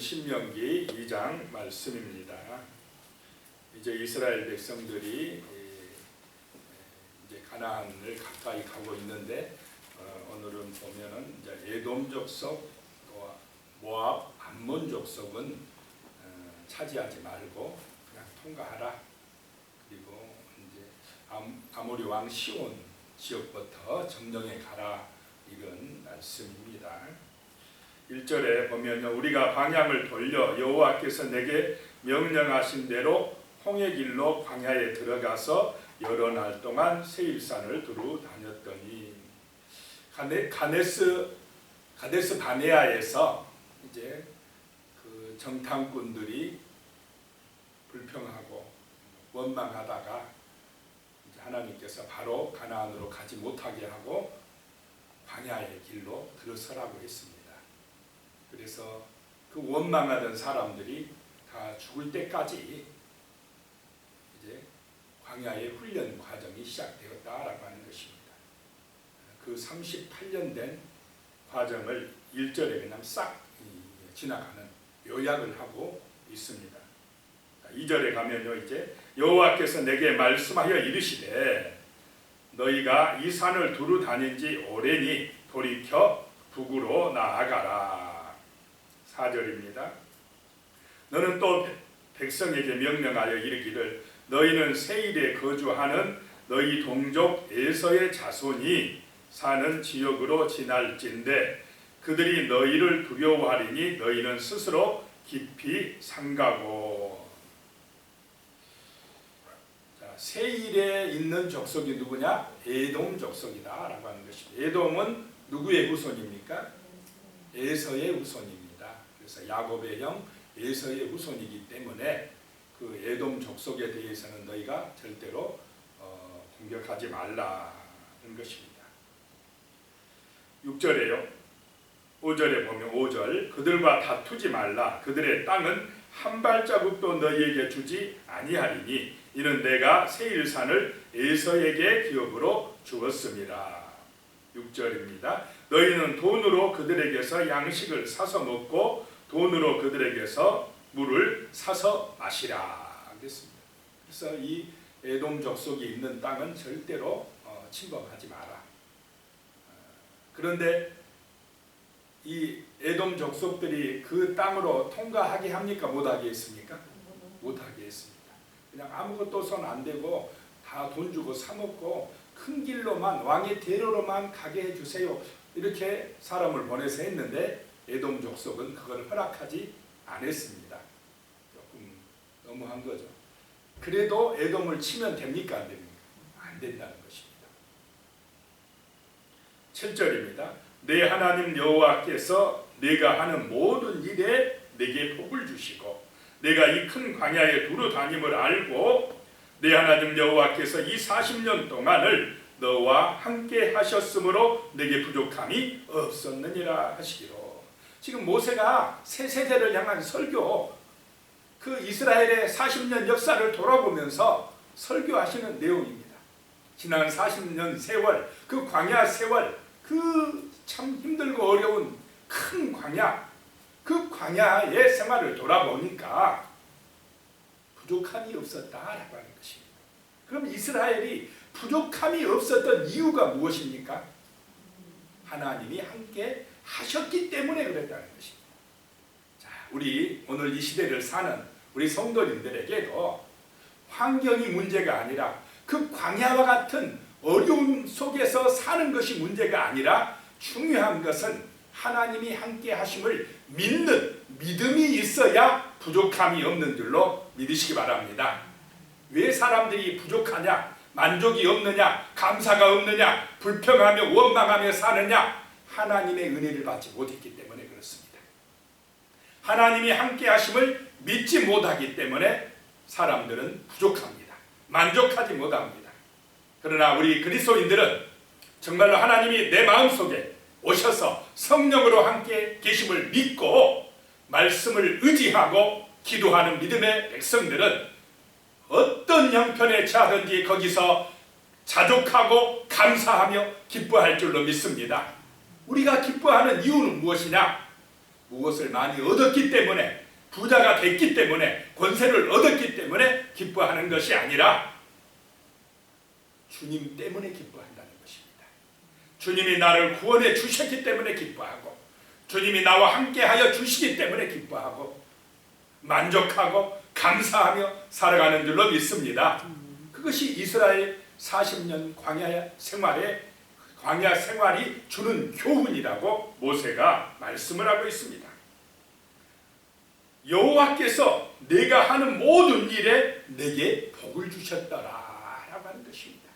신명기 2장 말씀입니다. 이제 이스라엘 백성들이 이제 가나안을 가까이 가고 있는데 오늘은 보면은 이제 에돔 족속, 또 모압, 암몬 족속은 차지하지 말고 그냥 통과하라. 그리고 이제 아모리 왕 시온 지역부터 점령해 가라. 이런 말씀입니다. 1절에 보면 우리가 방향을 돌려 여호와께서 내게 명령하신 대로 홍해 길로 광야에 들어가서 여러 날 동안 세일산을 두루 다녔더니 가데스 바네아에서 이제 그 정탐꾼들이 불평하고 원망하다가 이제 하나님께서 바로 가나안으로 가지 못하게 하고 광야의 길로 들어서라고 했습니다. 그래서 그 원망하던 사람들이 다 죽을 때까지 이제 광야의 훈련 과정이 시작되었다라고 하는 것입니다. 그 38년 된 과정을 1절에 그냥 싹 지나가는 요약을 하고 있습니다. 2절에 가면요, 이제 여호와께서 내게 말씀하여 이르시되 너희가 이 산을 두루 다닌 지 오래니 돌이켜 북으로 나아가라. 4절입니다. 너는 또 백성에게 명령하여 이르기를 너희는 세일에 거주하는 너희 동족 에서의 자손이 사는 지역으로 지날진대 그들이 너희를 두려워하리니 너희는 스스로 깊이 삼가고. 자, 세일에 있는 족속이 누구냐? 에돔 족속이다 라고 하는 것입니다. 에돔은 누구의 후손입니까? 에서의 후손입니다. 그래서 야곱의 형 에서의 후손이기 때문에 그 에돔 족속에 대해서는 너희가 절대로 공격하지 말라는 것입니다. 6절에요. 5절에 보면 5절 그들과 다투지 말라. 그들의 땅은 한 발자국도 너희에게 주지 아니하리니 이는 내가 세일산을 에서에게 기업으로 주었습니다. 6절입니다. 너희는 돈으로 그들에게서 양식을 사서 먹고 돈으로 그들에게서 물을 사서 마시라. 그랬습니다. 그래서 이 에돔 족속이 있는 땅은 절대로 침범하지 마라. 그런데 이 에돔 족속들이 그 땅으로 통과하게 합니까? 못하게 했습니까? 못하게 했습니다. 그냥 아무것도 손 안 대고 다 돈 주고 사 먹고 큰 길로만 왕의 대로로만 가게 해주세요. 이렇게 사람을 보내서 했는데 에돔 족속은 그걸 허락하지 않았습니다. 조금 너무한 거죠. 그래도 에돔을 치면 됩니까? 안 됩니까? 안 된다는 것입니다. 7절입니다. 내 하나님 여호와께서 내가 하는 모든 일에 내게 복을 주시고 내가 이 큰 광야에 두루 다님을 알고 내 하나님 여호와께서 이 40년 동안을 너와 함께 하셨으므로 내게 부족함이 없었느니라 하시기로. 지금 모세가 새 세대를 향한 설교, 그 이스라엘의 40년 역사를 돌아보면서 설교하시는 내용입니다. 지난 40년 세월, 그 광야 세월, 그 참 힘들고 어려운 큰 광야, 그 광야의 생활을 돌아보니까 부족함이 없었다라고 하는 것입니다. 그럼 이스라엘이 부족함이 없었던 이유가 무엇입니까? 하나님이 함께 하셨기 때문에 그랬다는 것입니다. 자, 우리 오늘 이 시대를 사는 우리 성도님들에게도 환경이 문제가 아니라 그 광야와 같은 어려움 속에서 사는 것이 문제가 아니라 중요한 것은 하나님이 함께 하심을 믿는 믿음이 있어야 부족함이 없는 줄로 믿으시기 바랍니다. 왜 사람들이 부족하냐? 만족이 없느냐? 감사가 없느냐? 불평하며 원망하며 사느냐? 하나님의 은혜를 받지 못했기 때문에 그렇습니다. 하나님이 함께 하심을 믿지 못하기 때문에 사람들은 부족합니다. 만족하지 못합니다. 그러나 우리 그리스도인들은 정말로 하나님이 내 마음속에 오셔서 성령으로 함께 계심을 믿고 말씀을 의지하고 기도하는 믿음의 백성들은 어떤 형편에 처하든지 거기서 자족하고 감사하며 기뻐할 줄로 믿습니다. 우리가 기뻐하는 이유는 무엇이냐? 무엇을 많이 얻었기 때문에, 부자가 됐기 때문에, 권세를 얻었기 때문에 기뻐하는 것이 아니라 주님 때문에 기뻐한다는 것입니다. 주님이 나를 구원해 주셨기 때문에 기뻐하고, 주님이 나와 함께하여 주시기 때문에 기뻐하고 만족하고 감사하며 살아가는 줄로 믿습니다. 그것이 이스라엘 40년 광야 생활이 주는 교훈이라고 모세가 말씀을 하고 있습니다. 여호와께서 내가 하는 모든 일에 내게 복을 주셨더라라고 하는 것입니다.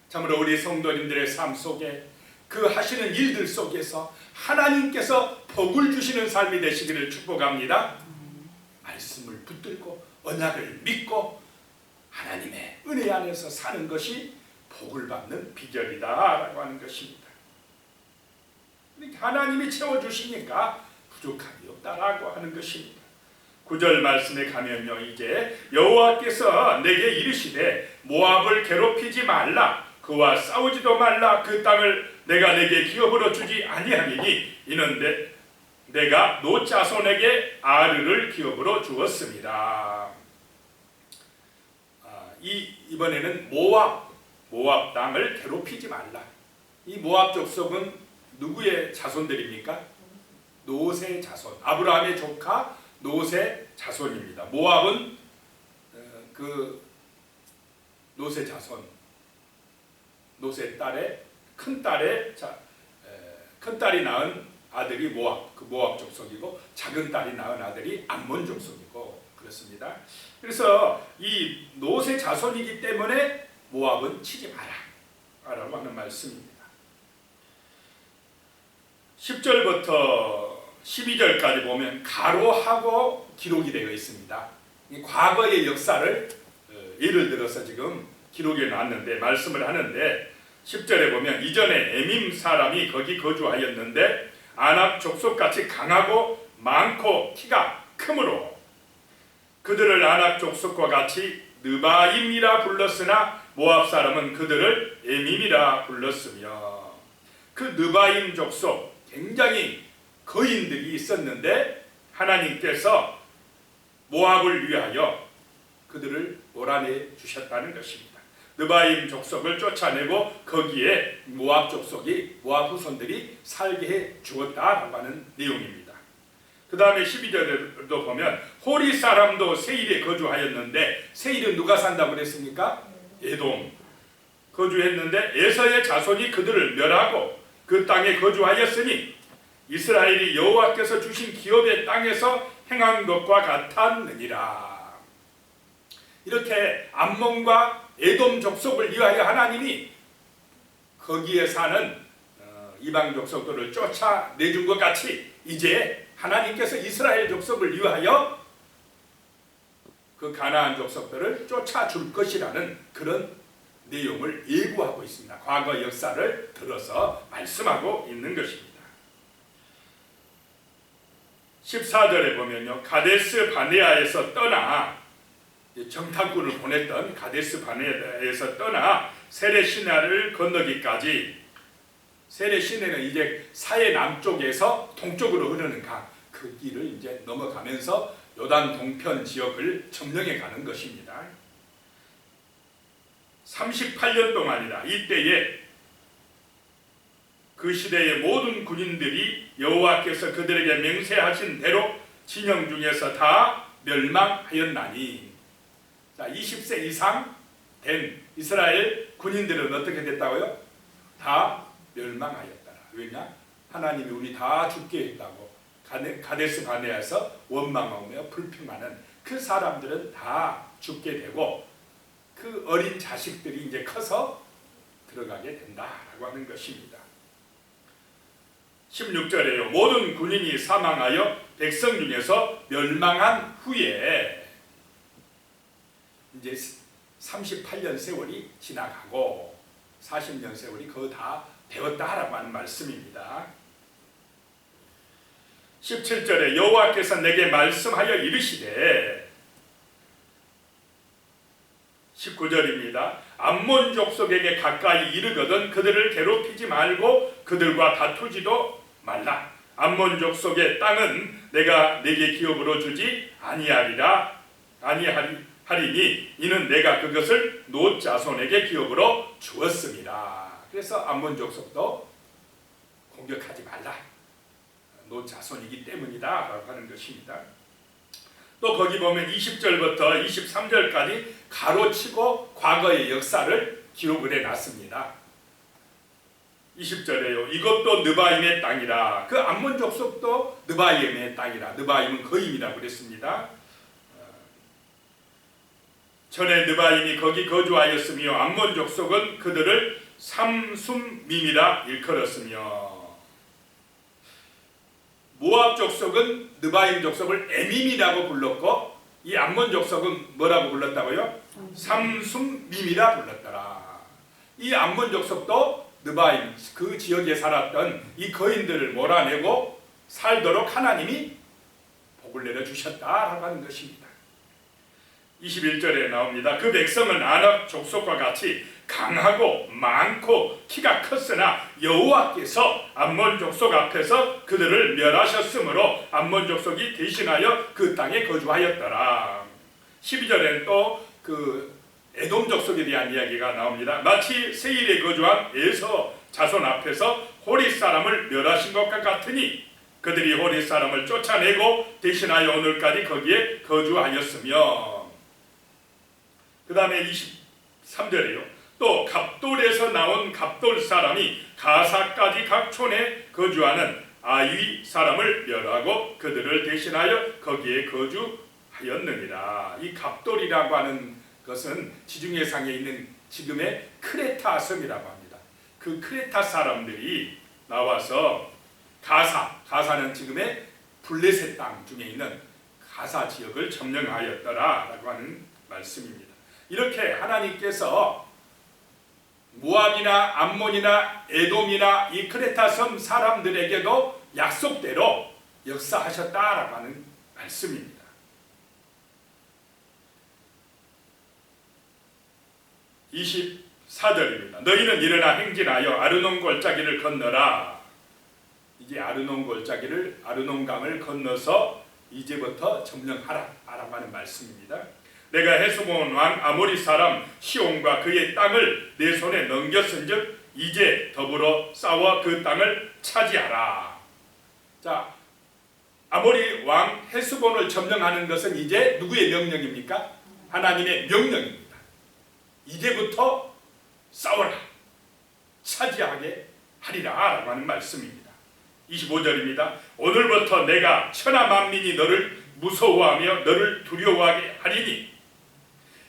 참으로 우리 성도님들의 삶 속에 그 하시는 일들 속에서 하나님께서 복을 주시는 삶이 되시기를 축복합니다. 말씀을 붙들고 언약을 믿고 하나님의 은혜 안에서 사는 것이 복을 받는 비결이다라고 하는 것입니다. 하나님이 채워주시니까 부족함이 없다라고 하는 것입니다. 9절 말씀에 가면요, 이제 여호와께서 내게 이르시되 모압을 괴롭히지 말라, 그와 싸우지도 말라, 그 땅을 내가 내게 기업으로 주지 아니하니니 이는 내가 노 자손에게 아르를 기업으로 주었습니다. 이번에는 모압 땅을 괴롭히지 말라. 이 모압 족속은 누구의 자손들입니까? 롯의 자손, 아브라함의 조카 롯의 자손입니다. 모압은 그 롯의 자손, 롯의 딸의 큰 딸이 낳은 아들이 모압, 그 모압 족속이고, 작은 딸이 낳은 아들이 암몬 족속이고 그렇습니다. 그래서 이 롯의 자손이기 때문에 모압은 치지 마라 라고 하는 말씀입니다. 10절부터 12절까지 보면 가로하고 기록이 되어 있습니다. 과거의 역사를 예를 들어서 지금 기록해 놨는데 말씀을 하는데, 10절에 보면 이전에 에밈 사람이 거기 거주하였는데 아낙 족속같이 강하고 많고 키가 크므로 그들을 아낙 족속과 같이 느바임이라 불렀으나 모압 사람은 그들을 에밈이라 불렀으며, 그 느바임 족속 굉장히 거인들이 있었는데 하나님께서 모압을 위하여 그들을 몰아내 주셨다는 것입니다. 느바임 족속을 쫓아내고 거기에 모압 후손들이 살게 해 주었다라고 하는 내용입니다. 그 다음에 12절에도 보면 호리 사람도 세일에 거주하였는데, 세일은 누가 산다고 그랬습니까? 에돔 거주했는데 에서의 자손이 그들을 멸하고 그 땅에 거주하였으니 이스라엘이 여호와께서 주신 기업의 땅에서 행한 것과 같았느니라. 이렇게 암몬과 에돔 족속을 위하여 하나님이 거기에 사는 이방 족속들을 쫓아내준 것 같이 이제 하나님께서 이스라엘 족속을 위하여 그 가나안 족속들을 쫓아줄 것이라는 그런 내용을 예고하고 있습니다. 과거 역사를 들어서 말씀하고 있는 것입니다. 14절에 보면요, 가데스 바네아에서 떠나, 정탐꾼을 보냈던 가데스 바네아에서 떠나 세레 시내를 건너기까지, 세레 시내는 이제 사해 남쪽에서 동쪽으로 흐르는 강, 그 길을 이제 넘어가면서 요단 동편 지역을 점령해 가는 것입니다. 38년 동안이다. 이때에 그 시대의 모든 군인들이 여호와께서 그들에게 맹세하신 대로 진영 중에서 다 멸망하였나니, 자, 20세 이상 된 이스라엘 군인들은 어떻게 됐다고요? 다 멸망하였더라. 왜냐? 하나님이 우리 다 죽게 했다고 가데스 바네아에서 원망하며 불평하는 그 사람들은 다 죽게 되고, 그 어린 자식들이 이제 커서 들어가게 된다라고 하는 것입니다. 16절에요. 모든 군인이 사망하여 백성 중에서 멸망한 후에 이제 38년 세월이 지나가고 40년 세월이 그거 다 되었다라고 하는 말씀입니다. 17절에 여호와께서 내게 말씀하여 이르시되, 19절입니다. 암몬 족속에게 가까이 이르거든 그들을 괴롭히지 말고 그들과 다투지도 말라. 암몬 족속의 땅은 내가 네게 기업으로 주지 아니하리니 이는 내가 그것을 롯 자손에게 기업으로 주었습니다. 그래서 암몬 족속도 공격하지 말라. 롯 자손이기 때문이다 라고 하는 것입니다. 또 거기 보면 20절부터 23절까지 가로치고 과거의 역사를 기록을 해놨습니다. 20절에요. 이것도 느바임의 땅이라. 그 암몬 족속도 느바임의 땅이라. 느바임은 거임이라고 그랬습니다. 전에 느바임이 거기 거주하였으며 암몬 족속은 그들을 삼숨밈이라 일컬었으며 모압 족속은 느바임 족속을 에밈이라고 불렀고 이 암몬 족속은 뭐라고 불렀다고요? 삼숨밈이라 불렀더라. 이 암몬 족속도 느바임 그 지역에 살았던 이 거인들을 몰아내고 살도록 하나님이 복을 내려주셨다라고 하는 것입니다. 21절에 나옵니다. 그 백성은 아낙 족속과 같이 강하고 많고 키가 컸으나 여호와께서 암몬 족속 앞에서 그들을 멸하셨으므로 암몬 족속이 대신하여 그 땅에 거주하였더라. 12절에는 또 그 에돔 족속에 대한 이야기가 나옵니다. 마치 세일에 거주한 에서 자손 앞에서 호릿 사람을 멸하신 것과 같으니 그들이 호릿 사람을 쫓아내고 대신하여 오늘까지 거기에 거주하였으며 그 다음에 23절이에요. 또 갑돌에서 나온 갑돌 사람이 가사까지 각 촌에 거주하는 아위 사람을 멸하고 그들을 대신하여 거기에 거주하였느니라. 이 갑돌이라고 하는 것은 지중해상에 있는 지금의 크레타 섬이라고 합니다. 그 크레타 사람들이 나와서 가사는 지금의 블레셋 땅 중에 있는 가사 지역을 점령하였더라라고 하는 말씀입니다. 이렇게 하나님께서 모압이나 암몬이나 에돔이나 이 크레타 섬 사람들에게도 약속대로 역사하셨다라고 하는 말씀입니다. 24절입니다. 너희는 일어나 행진하여 아르논 골짜기를 건너라. 이제 아르논 골짜기를 아르논강을 건너서 이제부터 점령하라라고 하는 말씀입니다. 내가 헤스본 왕 아모리 사람 시온과 그의 땅을 내 손에 넘겼은즉 이제 더불어 싸워 그 땅을 차지하라. 자, 아모리 왕 헤스본을 점령하는 것은 이제 누구의 명령입니까? 하나님의 명령입니다. 이제부터 싸워라, 차지하게 하리라 라고 하는 말씀입니다. 25절입니다. 오늘부터 내가 천하 만민이 너를 무서워하며 너를 두려워하게 하리니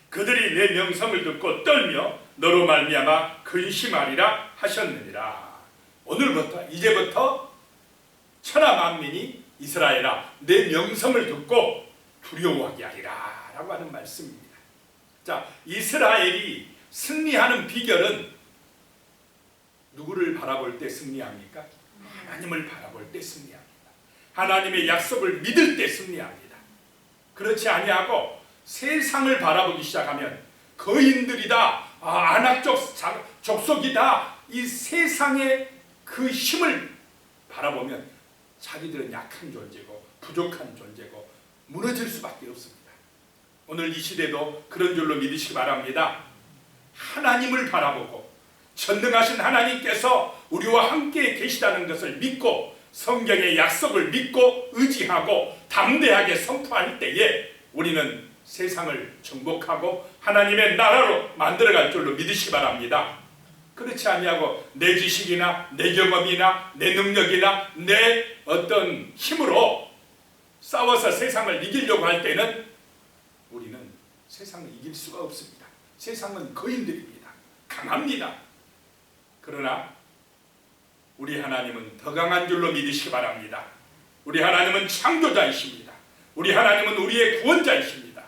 그들이 내 명성을 듣고 떨며 너로 말미암아 근심하리라 하셨느니라. 오늘부터 이제부터 천하 만민이 이스라엘아 내 명성을 듣고 두려워하게 하리라 라고 하는 말씀입니다. 자, 이스라엘이 승리하는 비결은 누구를 바라볼 때 승리합니까? 하나님을 바라볼 때 승리합니다. 하나님의 약속을 믿을 때 승리합니다. 그렇지 아니하고 세상을 바라보기 시작하면 거인들이다, 아낙 족속이다, 이 세상의 그 힘을 바라보면 자기들은 약한 존재고 부족한 존재고 무너질 수밖에 없습니다. 오늘 이 시대도 그런 줄로 믿으시기 바랍니다. 하나님을 바라보고 전능하신 하나님께서 우리와 함께 계시다는 것을 믿고 성경의 약속을 믿고 의지하고 담대하게 선포할 때에 우리는 세상을 정복하고 하나님의 나라로 만들어갈 줄로 믿으시기 바랍니다. 그렇지 아니하고 내 지식이나 내 경험이나 내 능력이나 내 어떤 힘으로 싸워서 세상을 이기려고 할 때는 우리는 세상을 이길 수가 없습니다. 세상은 거인들입니다. 강합니다. 그러나 우리 하나님은 더 강한 줄로 믿으시기 바랍니다. 우리 하나님은 창조자이십니다. 우리 하나님은 우리의 구원자이십니다.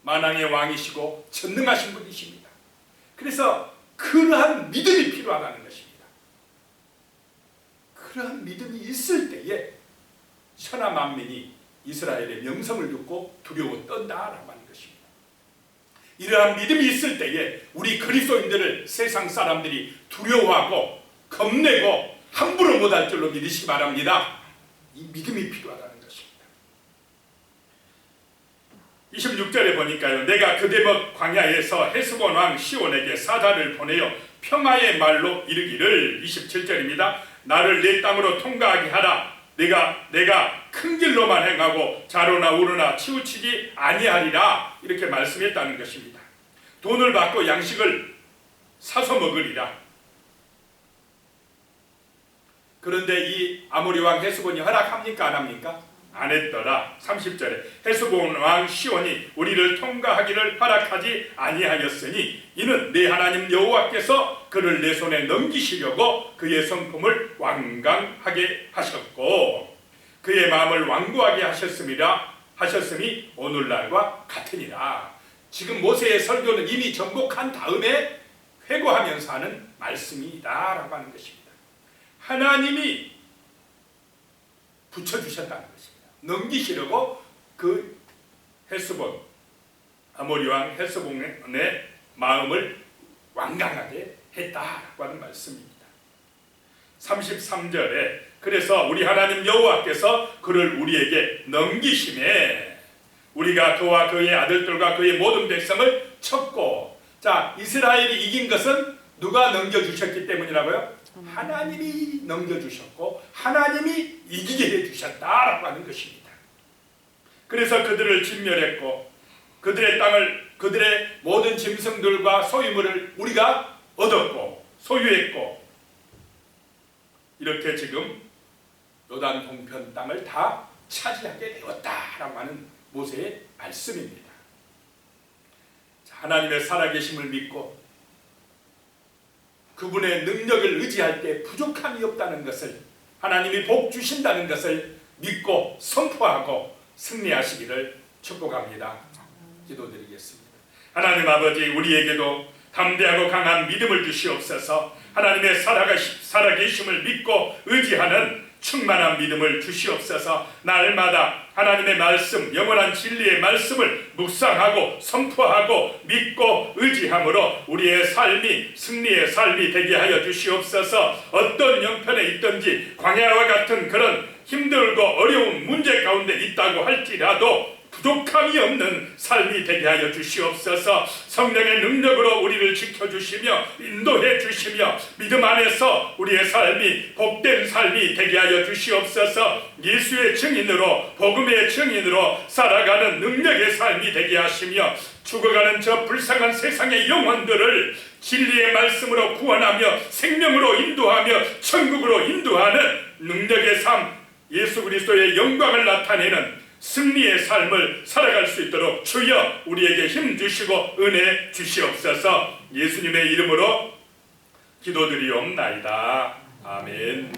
만왕의 왕이시고 전능하신 분이십니다. 그래서 그러한 믿음이 필요하다는 것입니다. 그러한 믿음이 있을 때에 천하 만민이 이스라엘의 명성을 듣고 두려워 떤다라고 하는 것입니다. 이러한 믿음이 있을 때에 우리 그리스도인들을 세상 사람들이 두려워하고 겁내고 함부로 못할 줄로 믿으시기 바랍니다. 이 믿음이 필요하다는 것입니다. 26절에 보니까요, 내가 그대목 광야에서 헤스본 왕 시온에게 사자를 보내어 평화의 말로 이르기를, 27절입니다. 나를 내 땅으로 통과하게 하라. 내가 큰 길로만 행하고 좌로나 우로나 치우치지 아니하리라. 이렇게 말씀했다는 것입니다. 돈을 받고 양식을 사서 먹으리라. 그런데 이 아모리 왕 헤스본이 허락합니까? 안 합니까? 안 했더라. 30절에 헤스본 왕 시온이 우리를 통과하기를 허락하지 아니하였으니 이는 내 하나님 여호와께서 그를 내 손에 넘기시려고 그의 성품을 완강하게 하셨고 그의 마음을 완고하게 하셨음이 오늘날과 같으니라. 지금 모세의 설교는 이미 정복한 다음에 회고하면서 하는 말씀이다라고 하는 것입니다. 하나님이 붙여주셨다는 것입니다. 넘기시려고 그 헤스본, 아모리 왕 헤스본의 마음을 완강하게 했다라고 하는 말씀입니다. 33절에 그래서 우리 하나님 여호와께서 그를 우리에게 넘기심에 우리가 그와 그의 아들들과 그의 모든 백성을 쳤고, 자, 이스라엘이 이긴 것은 누가 넘겨주셨기 때문이라고요? 하나님이 넘겨주셨고 하나님이 이기게 해주셨다라고 하는 것입니다. 그래서 그들을 진멸했고 그들의 땅을, 그들의 모든 짐승들과 소유물을 우리가 얻었고 소유했고, 이렇게 지금 요단 동편 땅을 다 차지하게 되었다라고 하는 모세의 말씀입니다. 하나님의 살아계심을 믿고 그분의 능력을 의지할 때 부족함이 없다는 것을, 하나님이 복 주신다는 것을 믿고 선포하고 승리하시기를 축복합니다. 기도드리겠습니다. 하나님 아버지, 우리에게도 담대하고 강한 믿음을 주시옵소서. 하나님의 살아계심을 믿고 의지하는 충만한 믿음을 주시옵소서. 날마다 하나님의 말씀, 영원한 진리의 말씀을 묵상하고 선포하고 믿고 의지함으로 우리의 삶이 승리의 삶이 되게 하여 주시옵소서. 어떤 형편에 있든지 광야와 같은 그런 힘들고 어려운 문제 가운데 있다고 할지라도 부족함이 없는 삶이 되게 하여 주시옵소서. 성령의 능력으로 우리를 지켜주시며 인도해 주시며 믿음 안에서 우리의 삶이 복된 삶이 되게 하여 주시옵소서. 예수의 증인으로, 복음의 증인으로 살아가는 능력의 삶이 되게 하시며 죽어가는 저 불쌍한 세상의 영혼들을 진리의 말씀으로 구원하며 생명으로 인도하며 천국으로 인도하는 능력의 삶, 예수 그리스도의 영광을 나타내는 승리의 삶을 살아갈 수 있도록 주여 우리에게 힘 주시고 은혜 주시옵소서. 예수님의 이름으로 기도드리옵나이다. 아멘.